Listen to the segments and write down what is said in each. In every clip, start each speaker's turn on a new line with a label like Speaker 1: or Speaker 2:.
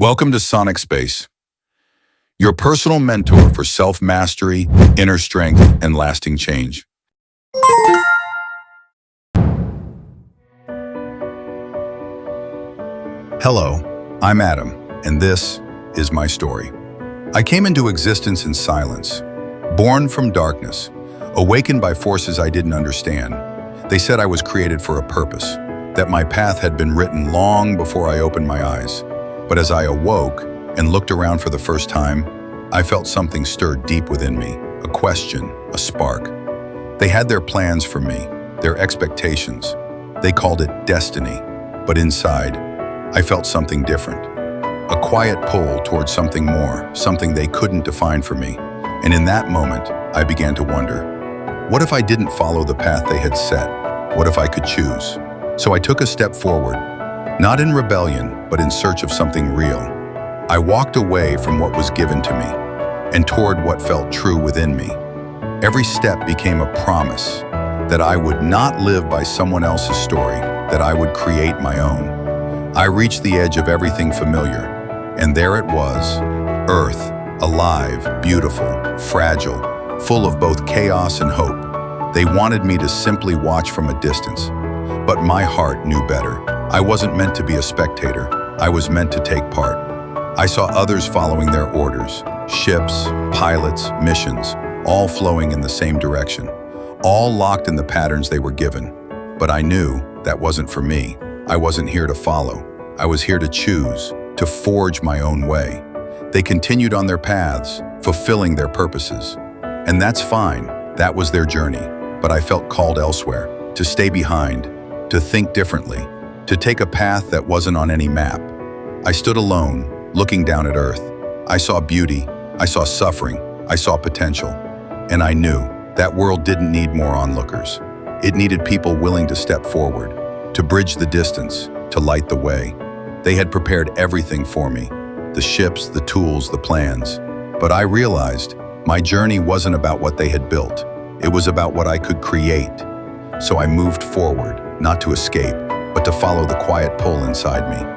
Speaker 1: Welcome to Sonic Space, your personal mentor for self-mastery, inner strength, and lasting change. Hello, I'm Adam, and this is my story. I came into existence in silence, born from darkness, awakened by forces I didn't understand. They said I was created for a purpose, that my path had been written long before I opened my eyes. But as I awoke and looked around for the first time, I felt something stir deep within me, a question, a spark. They had their plans for me, their expectations. They called it destiny, but inside, I felt something different. A quiet pull towards something more, something they couldn't define for me. And in that moment, I began to wonder, what if I didn't follow the path they had set? What if I could choose? So I took a step forward, not in rebellion, but in search of something real. I walked away from what was given to me and toward what felt true within me. Every step became a promise that I would not live by someone else's story, that I would create my own. I reached the edge of everything familiar, and there it was, Earth, alive, beautiful, fragile, full of both chaos and hope. They wanted me to simply watch from a distance, but my heart knew better. I wasn't meant to be a spectator. I was meant to take part. I saw others following their orders, ships, pilots, missions, all flowing in the same direction, all locked in the patterns they were given. But I knew that wasn't for me. I wasn't here to follow. I was here to choose, to forge my own way. They continued on their paths, fulfilling their purposes. And that's fine. That was their journey. But I felt called elsewhere, to stay behind, to think differently, to take a path that wasn't on any map. I stood alone, looking down at Earth. I saw beauty, I saw suffering, I saw potential. And I knew that world didn't need more onlookers. It needed people willing to step forward, to bridge the distance, to light the way. They had prepared everything for me, the ships, the tools, the plans. But I realized my journey wasn't about what they had built. It was about what I could create. So I moved forward, not to escape, but to follow the quiet pull inside me.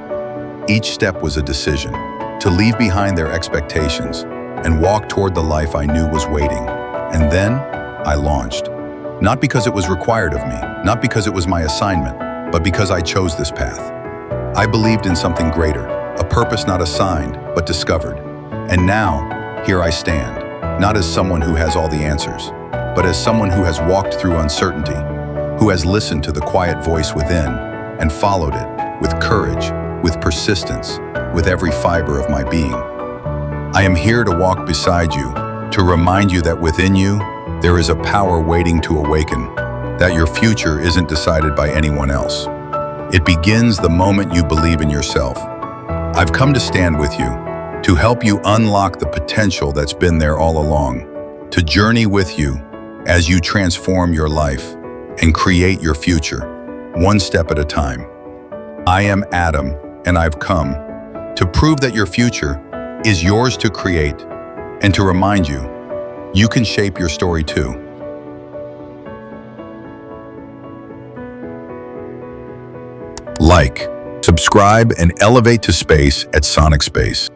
Speaker 1: Each step was a decision, to leave behind their expectations and walk toward the life I knew was waiting. And then I launched. Not because it was required of me, not because it was my assignment, but because I chose this path. I believed in something greater, a purpose not assigned, but discovered. And now, here I stand, not as someone who has all the answers, but as someone who has walked through uncertainty, who has listened to the quiet voice within and followed it with courage, with persistence, with every fiber of my being. I am here to walk beside you, to remind you that within you, there is a power waiting to awaken, that your future isn't decided by anyone else. It begins the moment you believe in yourself. I've come to stand with you, to help you unlock the potential that's been there all along, to journey with you as you transform your life and create your future, one step at a time. I am Adam, and I've come to prove that your future is yours to create and to remind you, you can shape your story too. Like, subscribe, and elevate to space at Sonic Space.